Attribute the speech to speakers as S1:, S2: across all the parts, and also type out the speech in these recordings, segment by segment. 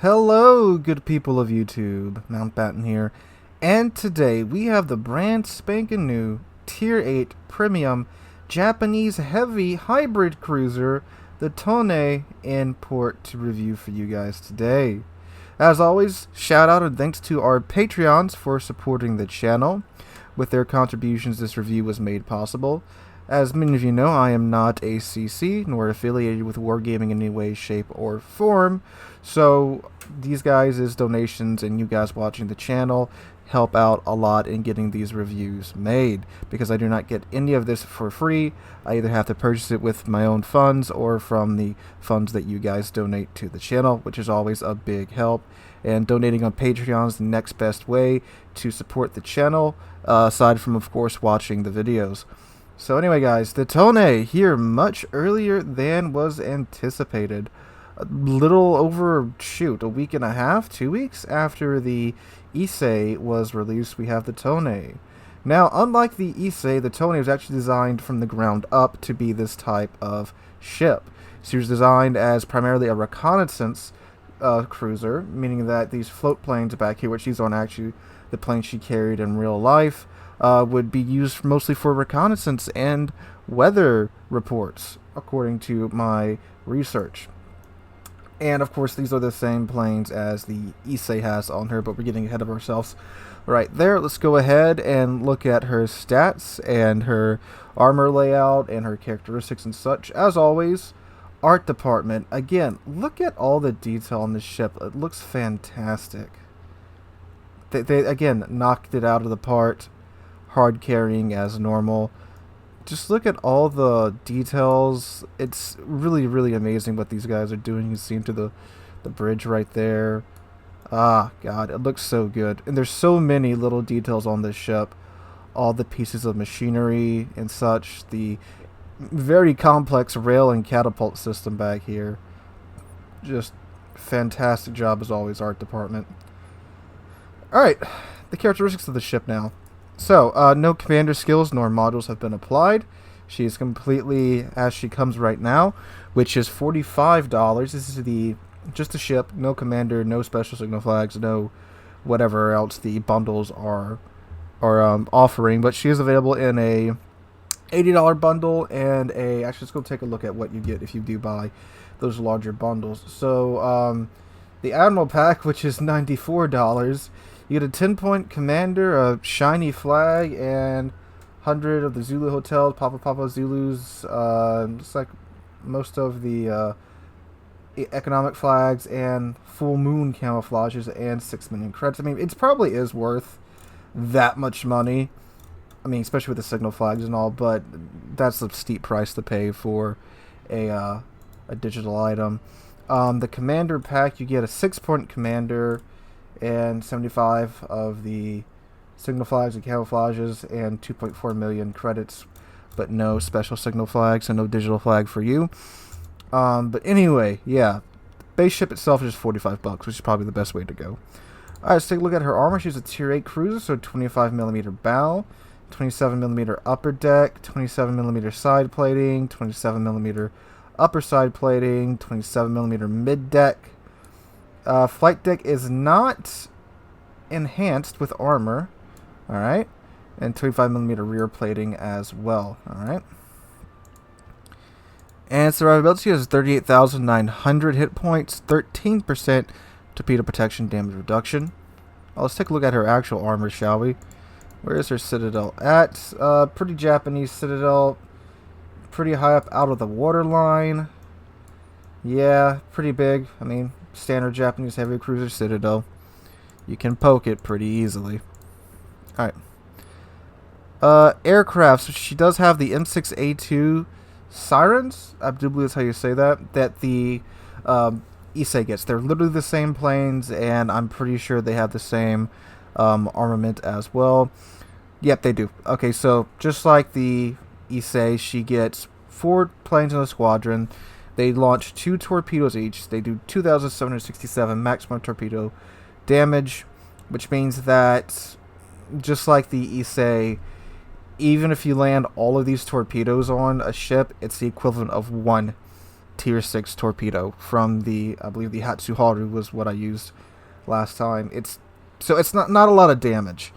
S1: Hello, good people of YouTube. Mountbatten here, and today we have the brand spanking new Tier 8 Premium Japanese Heavy Hybrid Cruiser, the Tone, in port to review for you guys today. As always, shout out and thanks to our Patreons for supporting the channel. With their contributions, this review was made possible. As many of you know, I am not a CC, nor affiliated with Wargaming in any way, shape, or form. So, these guys' donations and you guys watching the channel help out a lot in getting these reviews made. Because I do not get any of this for free. I either have to purchase it with my own funds or from the funds that you guys donate to the channel, which is always a big help. And donating on Patreon is the next best way to support the channel, aside from, of course, watching the videos. So anyway, guys, the Tone here much earlier than was anticipated. A little over, a week and a half, 2 weeks after the VIII was released, we have the Tone. Now, unlike the VIII, the Tone was actually designed from the ground up to be this type of ship. She was designed as primarily a reconnaissance cruiser, meaning that these float planes back here, which these aren't actually the planes she carried in real life, would be used mostly for reconnaissance and weather reports, according to my research. And of course, these are the same planes as the VIII has on her, but we're getting ahead of ourselves right there. Let's go ahead and look at her stats and her armor layout and her characteristics and such. As always, art department. Again, look at all the detail on this ship. It looks fantastic. They again knocked it out of the park. Hard carrying as normal. Just look at all the details. It's really amazing what these guys are doing. You see into the bridge right there. Ah, God, it looks so good. And there's so many little details on this ship. All the pieces of machinery and such. The very complex rail and catapult system back here. Just fantastic job as always, art department. Alright, the characteristics of the ship now. So, no commander skills nor modules have been applied. She is completely as she comes right now, which is $45. This is just the ship, no commander, no special signal flags, no whatever else the bundles are offering. But she is available in a $80 bundle and actually let's go take a look at what you get if you do buy those larger bundles. So, the Admiral Pack, which is $94. You get a 10-point commander, a shiny flag, and 100 of the Zulu hotels, Papa Zulus. Looks like most of the economic flags and full moon camouflages, and 6 million credits. I mean, it probably is worth that much money. I mean, especially with the signal flags and all, but that's a steep price to pay for a digital item. The commander pack, you get a 6-point commander and 75 of the signal flags and camouflages and 2.4 million credits, but no special signal flags and no digital flag for you. But anyway, yeah, base ship itself is just $45, which is probably the best way to go. Alright, let's take a look at her armor. She's a Tier 8 cruiser, so 25mm bow, 27mm upper deck, 27mm side plating, 27mm upper side plating, 27mm mid deck. Flight deck is not enhanced with armor, alright, and 25mm rear plating as well, alright. And survivability is 38,900 hit points, 13% torpedo protection damage reduction. Let's take a look at her actual armor, shall we? Where is her citadel at? Pretty Japanese citadel, pretty high up out of the waterline. Yeah, pretty big. I mean, standard Japanese heavy cruiser citadel. You can poke it pretty easily. Alright. Aircraft. So she does have the M6A2 Sirens. I do believe that's how you say that. That the VIII gets. They're literally the same planes, and I'm pretty sure they have the same armament as well. Yep, they do. Okay, so just like the VIII, she gets 4 planes in the squadron. They launch 2 torpedoes each. They do 2,767 maximum torpedo damage, which means that, just like the VIII, even if you land all of these torpedoes on a ship, it's the equivalent of 1 tier 6 torpedo from the, I believe the Hatsuharu was what I used last time. It's not a lot of damage.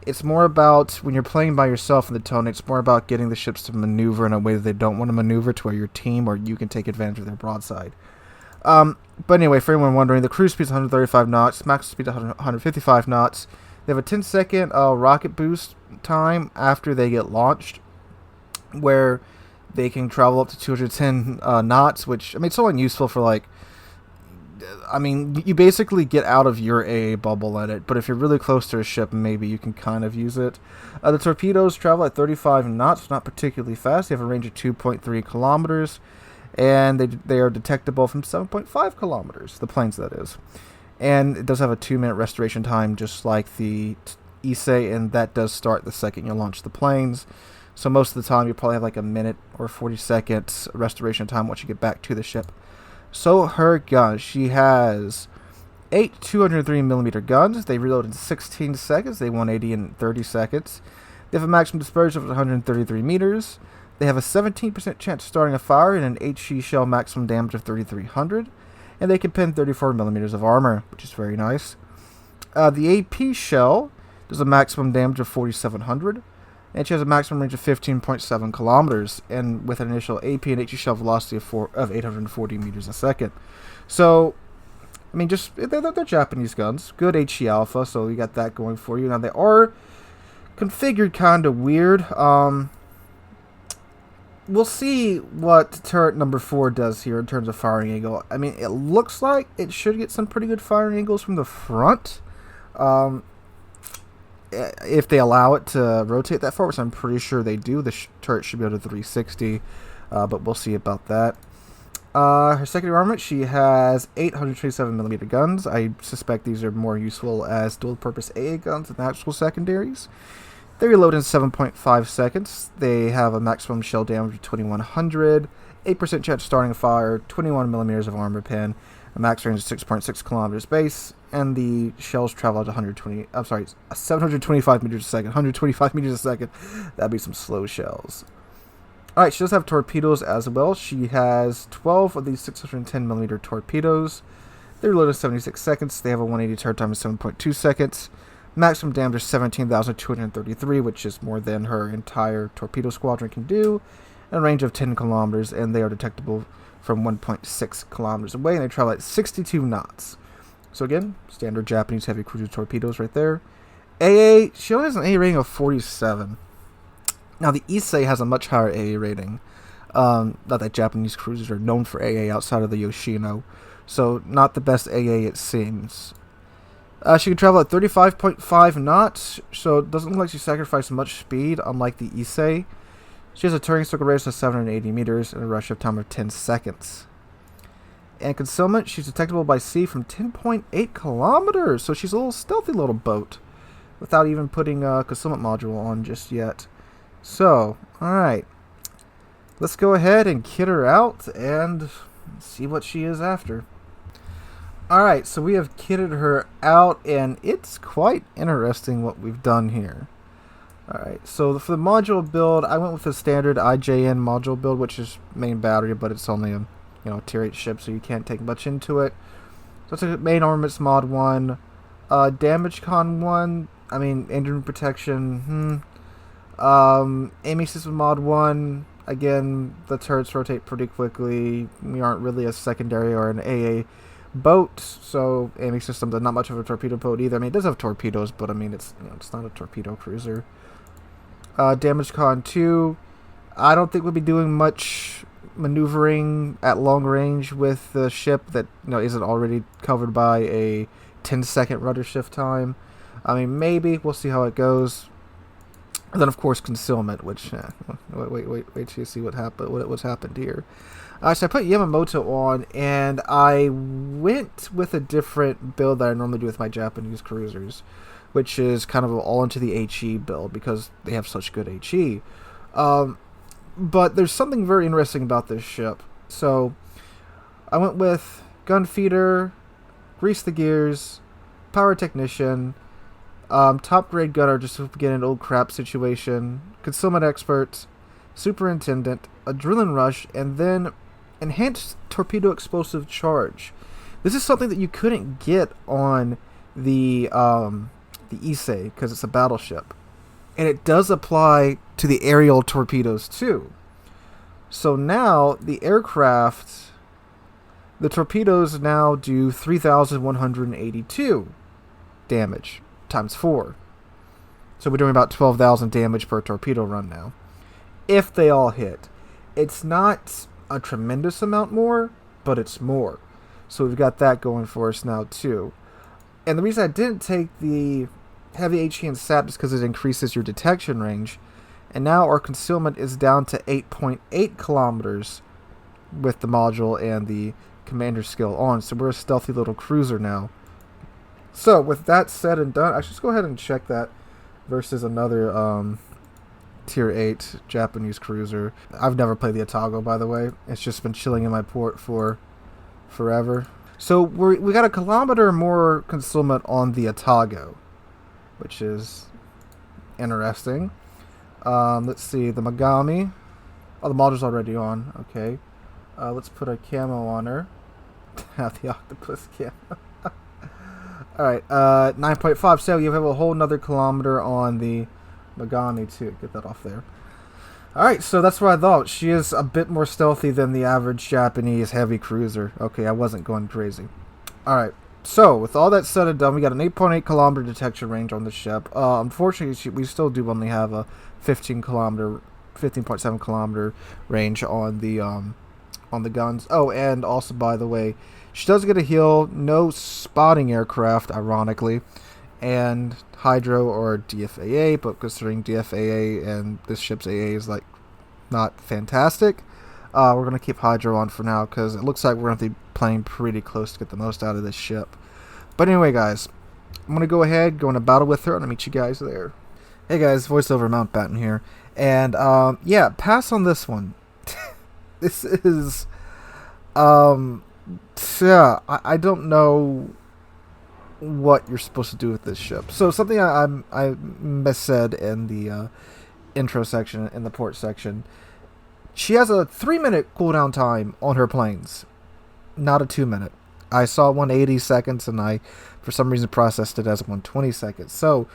S1: It's more about when you're playing by yourself in the tone, it's more about getting the ships to maneuver in a way that they don't want to maneuver, to where your team or you can take advantage of their broadside. But anyway, for anyone wondering, the cruise speed is 135 knots, max speed 155 knots. They have a 10-second rocket boost time after they get launched, where they can travel up to 210 knots, which, I mean, it's only useful for, like, I mean, you basically get out of your AA bubble at it, but if you're really close to a ship, maybe you can kind of use it. The torpedoes travel at 35 knots, not particularly fast. They have a range of 2.3 kilometers, and they are detectable from 7.5 kilometers, the planes, that is. And it does have a 2-minute restoration time, just like the Issei, and that does start the second you launch the planes. So most of the time, you probably have like a minute or 40 seconds restoration time once you get back to the ship. So her guns, she has 8 203mm guns. They reload in 16 seconds. They 180 in 30 seconds. They have a maximum dispersion of 133 meters. They have a 17% chance of starting a fire and an HE shell maximum damage of 3,300. And they can pin 34mm of armor, which is very nice. The AP shell does a maximum damage of 4,700. And she has a maximum range of 15.7 kilometers, and with an initial AP and HE shell velocity of 840 meters a second. So, I mean, they're Japanese guns. Good HE alpha, so you got that going for you. Now, they are configured kind of weird. We'll see what turret number 4 does here in terms of firing angle. I mean, it looks like it should get some pretty good firing angles from the front. If they allow it to rotate that far, which I'm pretty sure they do, the turret should be able to 360, but we'll see about that. Her secondary armament, she has 827mm guns. I suspect these are more useful as dual-purpose AA guns than actual secondaries. They reload in 7.5 seconds. They have a maximum shell damage of 2,100, 8% chance of starting a fire, 21mm of armor pen, a max range of 6.6 kilometers base, and the shells travel at 725 meters a second. 125 meters a second. That'd be some slow shells. Alright, she does have torpedoes as well. She has 12 of these 610mm torpedoes. They reload in 76 seconds. They have a 180 turn time of 7.2 seconds. Maximum damage is 17,233, which is more than her entire torpedo squadron can do. And a range of 10 kilometers, and they are detectable from 1.6 kilometers away, and they travel at 62 knots. So again, standard Japanese heavy cruiser torpedoes right there. AA, she only has an AA rating of 47. Now the Issei has a much higher AA rating. Not that Japanese cruisers are known for AA outside of the Yoshino, so not the best AA it seems. She can travel at 35.5 knots, so it doesn't look like she sacrificed much speed, unlike the Issei. She has a turning circle radius of 780 meters and a rush of time of 10 seconds. And concealment, she's detectable by sea from 10.8 kilometers, so she's a little stealthy little boat, without even putting a concealment module on just yet. So, alright, let's go ahead and kit her out and see what she is after. Alright, so we have kitted her out, and it's quite interesting what we've done here. Alright, so for the module build, I went with the standard IJN module build, which is main battery, but it's only a tier 8 ship, so you can't take much into it. So it's a main armaments mod 1, damage con 1, I mean engine protection, aiming system mod 1. Again, the turrets rotate pretty quickly. We aren't really a secondary or an AA boat, so aiming systems are not much of a torpedo boat either. I mean, it does have torpedoes, but I mean, it's it's not a torpedo cruiser. Damage con 2. I don't think we'll be doing much maneuvering at long range with the ship that isn't already covered by a 10-second rudder shift time. I mean, maybe we'll see how it goes. And then, of course, concealment, which wait till you see what's happened here. So I put Yamamoto on, and I went with a different build that I normally do with my Japanese cruisers, which is kind of all into the HE build because they have such good HE. But there's something very interesting about this ship. So I went with gun feeder, grease the gears, power technician, top grade gunner just to get an old crap situation, concealment expert, superintendent, adrenaline rush, and then enhanced torpedo explosive charge. This is something that you couldn't get on the Issei because it's a battleship, and it does apply to the aerial torpedoes too. So now the aircraft, the torpedoes now do 3,182 damage times 4. So we're doing about 12,000 damage per torpedo run now, if they all hit. It's not a tremendous amount more, but it's more. So we've got that going for us now too. And the reason I didn't take the heavy HE and SAP is because it increases your detection range. And now our concealment is down to 8.8 kilometers with the module and the commander skill on. So we're a stealthy little cruiser now. So with that said and done, I should just go ahead and check that versus another Tier 8 Japanese cruiser. I've never played the Atago, by the way. It's just been chilling in my port for forever. So we got a kilometer more concealment on the Atago, which is interesting. Let's see, the Megami. Oh, the module's already on. Okay. Let's put a camo on her. Have the octopus camo. Alright, 9.5. So you have a whole nother kilometer on the Megami too. Get that off there. Alright, so that's what I thought. She is a bit more stealthy than the average Japanese heavy cruiser. Okay, I wasn't going crazy. Alright, so with all that said and done, we got an 8.8 kilometer detection range on the ship. Unfortunately, we still do only have a 15.7 kilometer range on the guns. Oh, and also, by the way, she does get a heal. No spotting aircraft, ironically, and Hydro or DFAA, but considering DFAA and this ship's AA is like not fantastic, we're going to keep Hydro on for now because it looks like we're going to be playing pretty close to get the most out of this ship. But anyway, guys, I'm going to go ahead, go into battle with her, and I'll meet you guys there. Hey guys, voiceover Mountbatten here, and yeah, pass on this one. This is yeah, I don't know what you're supposed to do with this ship. So something I missaid in the intro section, in the port section, she has a 3-minute cooldown time on her planes, not a 2-minute. I saw 180 seconds and I for some reason processed it as 120 seconds. So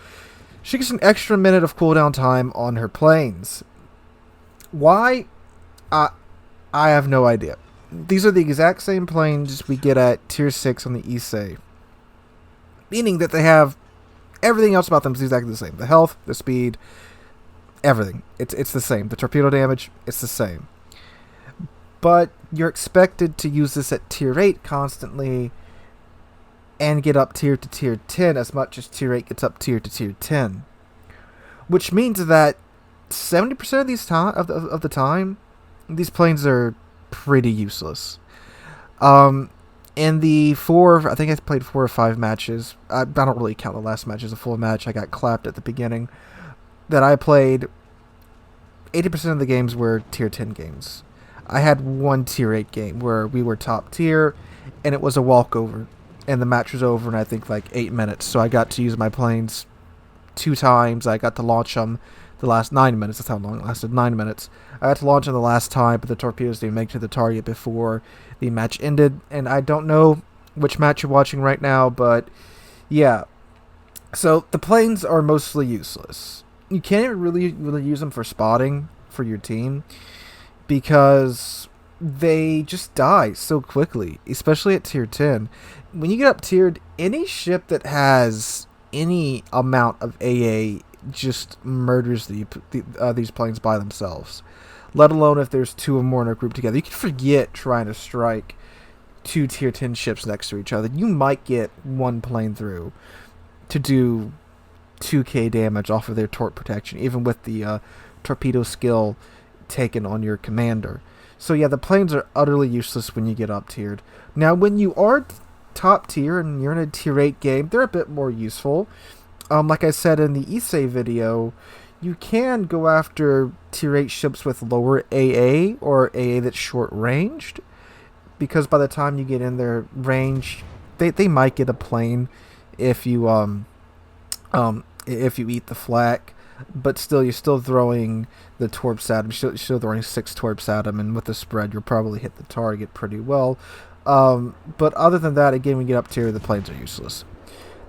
S1: she gets an extra minute of cooldown time on her planes. Why? I have no idea. These are the exact same planes we get at Tier 6 on the Issei. Meaning that they have everything else about them is exactly the same. The health, the speed, everything. It's the same. The torpedo damage, it's the same. But you're expected to use this at Tier 8 constantly and get up tier to Tier 10 as much as Tier 8 gets up tier to Tier 10. Which means that 70% of these of the time, these planes are pretty useless. In the I think I played 4 or 5 matches. I don't really count the last match as a full match. I got clapped at the beginning. That I played, 80% of the games were Tier 10 games. I had one Tier 8 game where we were top tier, and it was a walkover. And the match was over in, I think, like 8 minutes. So I got to use my planes 2 times. I got to launch them the last 9 minutes. That's how long it lasted, 9 minutes. I had to launch them the last time, but the torpedoes didn't make it to the target before the match ended. And I don't know which match you're watching right now, but yeah. So the planes are mostly useless. You can't really use them for spotting for your team because they just die so quickly, especially at Tier 10. When you get up tiered, any ship that has any amount of AA just murders these planes by themselves, let alone if there's 2 or more in a group together. You can forget trying to strike 2 Tier 10 ships next to each other. You might get 1 plane through to do 2k damage off of their torp protection, even with the torpedo skill taken on your commander. So yeah, the planes are utterly useless when you get up tiered. Now when you are top tier and you're in a Tier 8 game, they're a bit more useful. Like I said in the Issei video, you can go after Tier 8 ships with lower AA or AA that's short-ranged, because by the time you get in their range, they might get a plane if you eat the flak. but still, you're still throwing the torps at him. You're still throwing 6 torps at him, and with the spread, you'll probably hit the target pretty well. But other than that, again, when you get up tier, the planes are useless.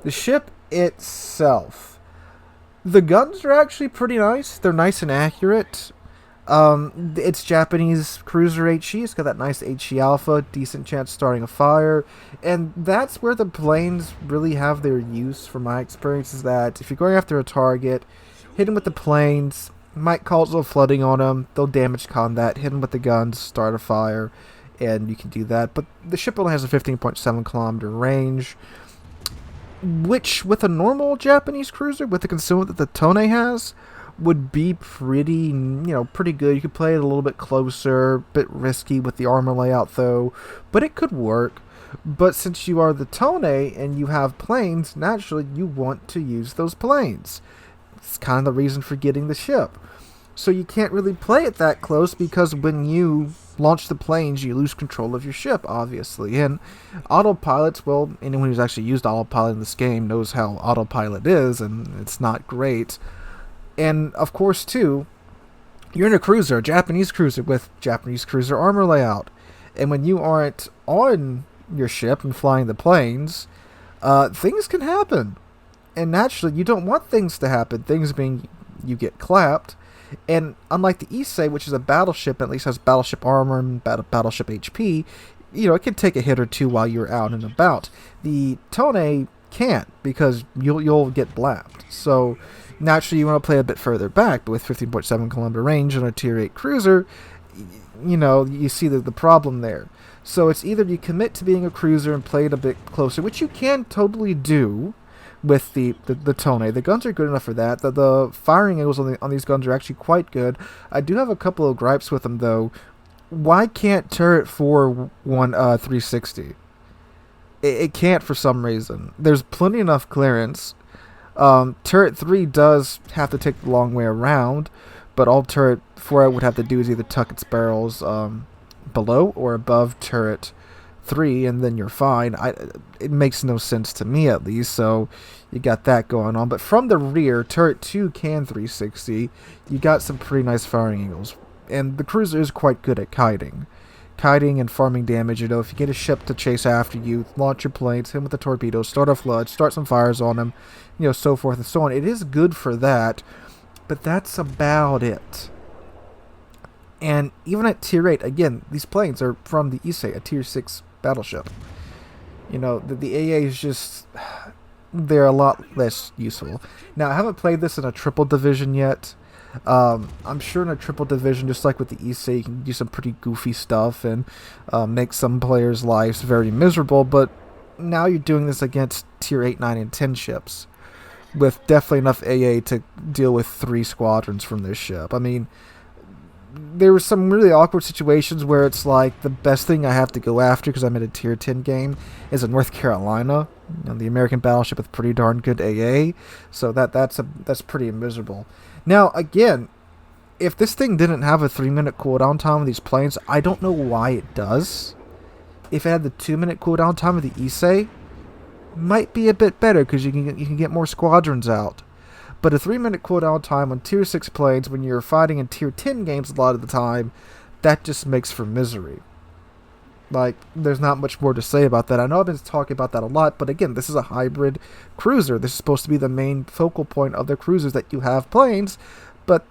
S1: The ship itself, the guns are actually pretty nice. They're nice and accurate. It's Japanese cruiser HE. It's got that nice HE alpha, decent chance starting a fire, and that's where the planes really have their use. From my experience, is that if you're going after a target, hit them with the planes, might cause a little flooding on them. They'll damage combat. Hit them with the guns, start a fire, and you can do that. But the ship only has a 15.7 kilometer range, which with a normal Japanese cruiser, with the concealment that the Tone has, would be pretty good. You could play it a little bit closer, a bit risky with the armor layout though, but it could work. But since you are the Tone and you have planes, naturally you want to use those planes. It's kind of the reason for getting the ship. So you can't really play it that close, because when you launch the planes, you lose control of your ship, obviously. And autopilots, well, anyone who's actually used autopilot in this game knows how autopilot is, and it's not great. And, of course, too, you're in a cruiser, a Japanese cruiser with Japanese cruiser armor layout. And when you aren't on your ship and flying the planes, things can happen. And naturally, you don't want things to happen. Things being you get clapped. And unlike the Issei, which is a battleship, at least has battleship armor and battleship HP, it can take a hit or two while you're out and about. The Tone can't, because you'll get blapped. So naturally, you want to play a bit further back, but with 15.7 kilometer range on a tier 8 cruiser, you see the problem there. So it's either you commit to being a cruiser and play it a bit closer, which you can totally do with the Tone. The guns are good enough for that. The firing angles on these guns are actually quite good. I do have a couple of gripes with them, though. Why can't turret 4 360? It can't for some reason. There's plenty enough clearance. Turret 3 does have to take the long way around, but all turret 4 would have to do is either tuck its barrels below or above turret 3, and then you're fine. It makes no sense to me, at least, so you got that going on. But from the rear, turret 2 can 360. You got some pretty nice firing angles, and the cruiser is quite good at kiting and farming damage. If you get a ship to chase after you, launch your planes, hit him with the torpedoes, start a flood, start some fires on him, so forth and so on. It is good for that, but that's about it. And even at tier 8, again, these planes are from the Issei, a tier 6 battleship. The AA is just, they're a lot less useful. Now, I haven't played this in a triple division yet. I'm sure in a triple division, just like with the Issei, you can do some pretty goofy stuff and make some players' lives very miserable, but now you're doing this against tier 8, 9, and 10 ships, with definitely enough AA to deal with 3 squadrons from this ship. I mean, there were some really awkward situations where it's like the best thing I have to go after, because I'm in a tier 10 game, is a North Carolina, the American battleship with pretty darn good AA. So that's pretty miserable. Now again, if this thing didn't have a 3-minute cooldown time of these planes, I don't know why it does. If it had the 2-minute cooldown time of the Issei, might be a bit better, because you can get more squadrons out. But a 3-minute cooldown time on tier 6 planes when you're fighting in tier 10 games a lot of the time, that just makes for misery. Like, there's not much more to say about that. I know I've been talking about that a lot, but again, this is a hybrid cruiser. This is supposed to be the main focal point of the cruisers, that you have planes, but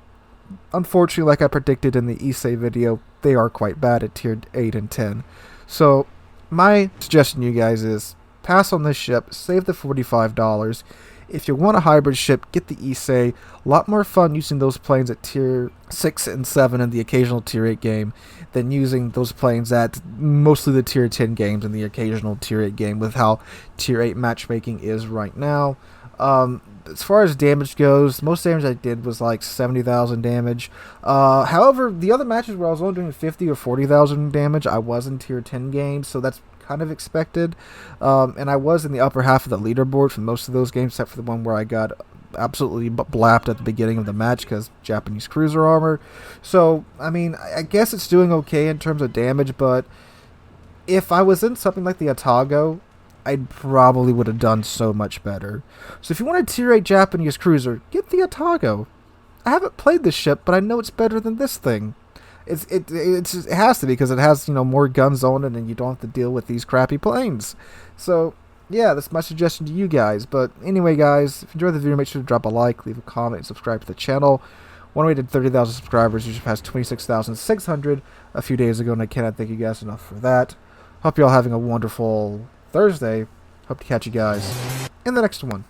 S1: unfortunately, like I predicted in the Issei video, they are quite bad at tier 8 and 10. So, my suggestion to you guys is, pass on this ship, save the $45. If you want a hybrid ship, get the Issei. A lot more fun using those planes at tier 6 and 7 in the occasional tier 8 game than using those planes at mostly the tier 10 games in the occasional tier 8 game, with how tier 8 matchmaking is right now. As far as damage goes, most damage I did was like 70,000 damage. However, the other matches where I was only doing 50 or 40,000 damage, I was in tier 10 games, so that's kind of expected. And I was in the upper half of the leaderboard for most of those games, except for the one where I got absolutely blapped at the beginning of the match because Japanese cruiser armor. So, I mean, I guess it's doing okay in terms of damage, but if I was in something like the Atago, I probably would have done so much better. So if you want a tier 8 Japanese cruiser, get the Atago. I haven't played this ship, but I know it's better than this thing. It has to be because it has, you know, more guns on it, and you don't have to deal with these crappy planes. So yeah, that's my suggestion to you guys. But anyway, guys, if you enjoyed the video, make sure to drop a like, leave a comment, and subscribe to the channel. When we did 30,000 subscribers, we just passed 26,600 a few days ago, and I cannot thank you guys enough for that. Hope you're all having a wonderful Thursday. Hope to catch you guys in the next one.